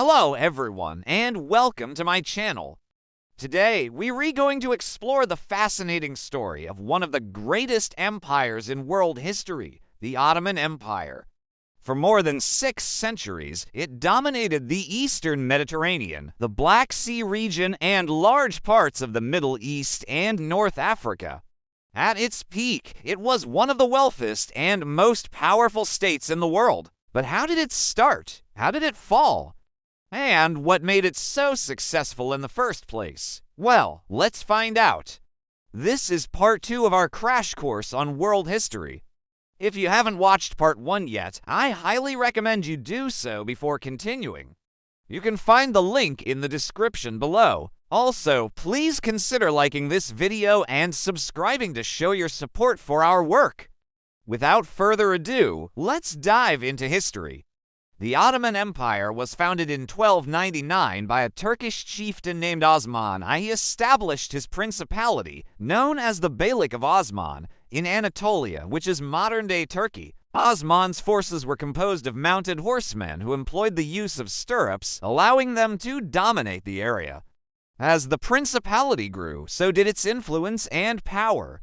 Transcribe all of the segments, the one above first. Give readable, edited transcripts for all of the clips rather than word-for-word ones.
Hello everyone, and welcome to my channel. Today, we're going to explore the fascinating story of one of the greatest empires in world history, the Ottoman Empire. For more than 6 centuries, it dominated the Eastern Mediterranean, the Black Sea region, and large parts of the Middle East and North Africa. At its peak, it was one of the wealthiest and most powerful states in the world. But how did it start? How did it fall? And what made it so successful in the first place? Well, let's find out. This is part 2 of our crash course on world history. If you haven't watched part 1 yet, I highly recommend you do so before continuing. You can find the link in the description below. Also, please consider liking this video and subscribing to show your support for our work. Without further ado, let's dive into history. The Ottoman Empire was founded in 1299 by a Turkish chieftain named Osman. He established his principality, known as the Beylik of Osman, in Anatolia, which is modern-day Turkey. Osman's forces were composed of mounted horsemen who employed the use of stirrups, allowing them to dominate the area. As the principality grew, so did its influence and power.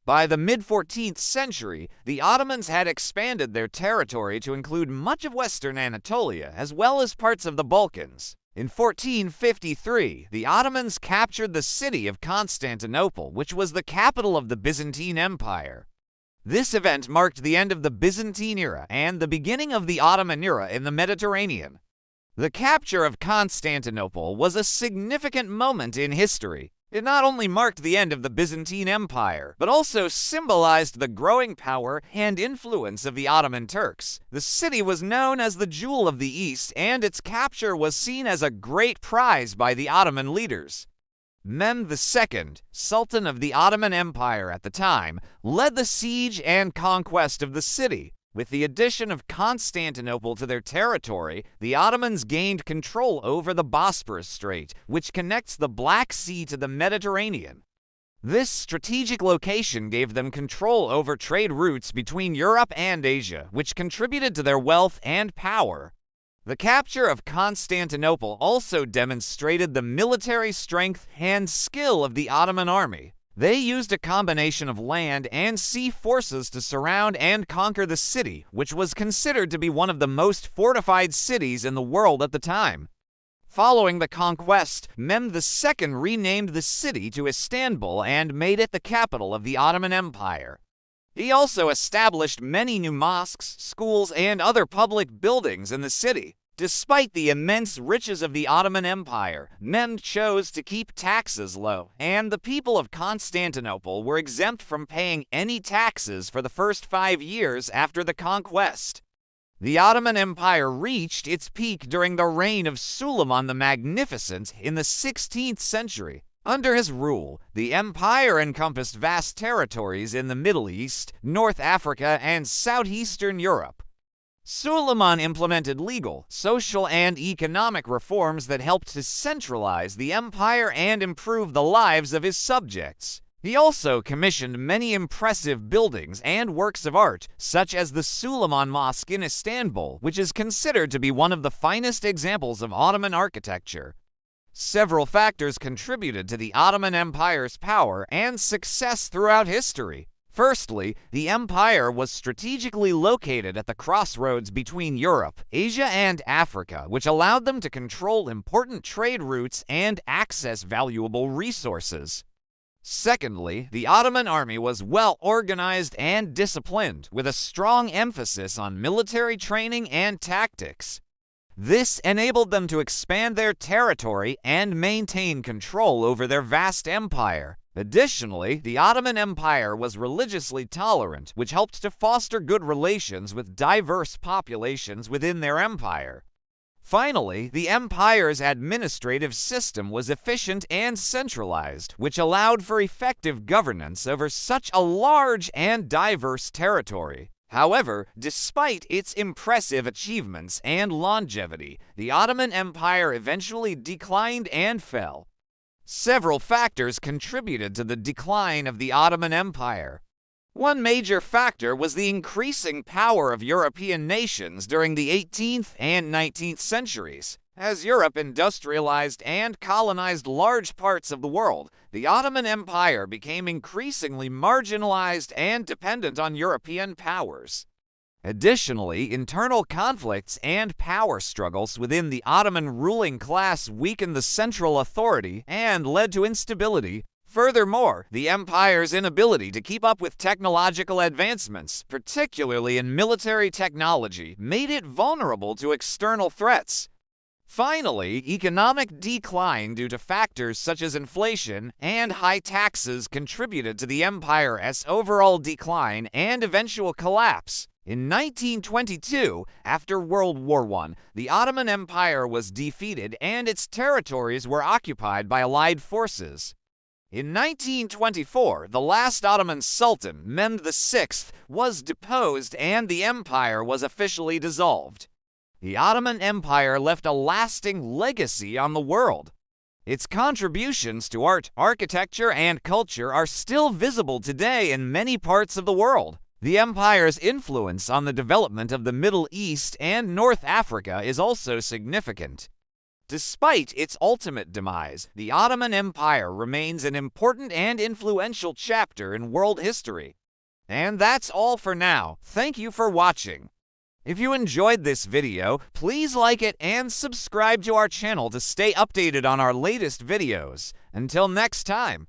By the mid-14th century, the Ottomans had expanded their territory to include much of western Anatolia, as well as parts of the Balkans. In 1453, the Ottomans captured the city of Constantinople, which was the capital of the Byzantine Empire. This event marked the end of the Byzantine era and the beginning of the Ottoman era in the Mediterranean. The capture of Constantinople was a significant moment in history. It not only marked the end of the Byzantine Empire, but also symbolized the growing power and influence of the Ottoman Turks. The city was known as the Jewel of the East, and its capture was seen as a great prize by the Ottoman leaders. Mehmed II, Sultan of the Ottoman Empire at the time, led the siege and conquest of the city. With the addition of Constantinople to their territory, the Ottomans gained control over the Bosporus Strait, which connects the Black Sea to the Mediterranean. This strategic location gave them control over trade routes between Europe and Asia, which contributed to their wealth and power. The capture of Constantinople also demonstrated the military strength and skill of the Ottoman army. They used a combination of land and sea forces to surround and conquer the city, which was considered to be one of the most fortified cities in the world at the time. Following the conquest, Mehmed II renamed the city to Istanbul and made it the capital of the Ottoman Empire. He also established many new mosques, schools, and other public buildings in the city. Despite the immense riches of the Ottoman Empire, Mehmed chose to keep taxes low, and the people of Constantinople were exempt from paying any taxes for the first 5 years after the conquest. The Ottoman Empire reached its peak during the reign of Suleiman the Magnificent in the 16th century. Under his rule, the empire encompassed vast territories in the Middle East, North Africa, and southeastern Europe. Suleiman implemented legal, social, and economic reforms that helped to centralize the empire and improve the lives of his subjects. He also commissioned many impressive buildings and works of art, such as the Suleiman Mosque in Istanbul, which is considered to be one of the finest examples of Ottoman architecture. Several factors contributed to the Ottoman Empire's power and success throughout history. Firstly, the empire was strategically located at the crossroads between Europe, Asia, and Africa, which allowed them to control important trade routes and access valuable resources. Secondly, the Ottoman army was well organized and disciplined, with a strong emphasis on military training and tactics. This enabled them to expand their territory and maintain control over their vast empire. Additionally, the Ottoman Empire was religiously tolerant, which helped to foster good relations with diverse populations within their empire. Finally, the empire's administrative system was efficient and centralized, which allowed for effective governance over such a large and diverse territory. However, despite its impressive achievements and longevity, the Ottoman Empire eventually declined and fell. Several factors contributed to the decline of the Ottoman Empire. One major factor was the increasing power of European nations during the 18th and 19th centuries. As Europe industrialized and colonized large parts of the world, the Ottoman Empire became increasingly marginalized and dependent on European powers. Additionally, internal conflicts and power struggles within the Ottoman ruling class weakened the central authority and led to instability. Furthermore, the empire's inability to keep up with technological advancements, particularly in military technology, made it vulnerable to external threats. Finally, economic decline due to factors such as inflation and high taxes contributed to the empire's overall decline and eventual collapse. In 1922, after World War I, the Ottoman Empire was defeated and its territories were occupied by Allied forces. In 1924, the last Ottoman Sultan, Mehmed VI, was deposed and the empire was officially dissolved. The Ottoman Empire left a lasting legacy on the world. Its contributions to art, architecture, and culture are still visible today in many parts of the world. The empire's influence on the development of the Middle East and North Africa is also significant. Despite its ultimate demise, the Ottoman Empire remains an important and influential chapter in world history. And that's all for now. Thank you for watching. If you enjoyed this video, please like it and subscribe to our channel to stay updated on our latest videos. Until next time.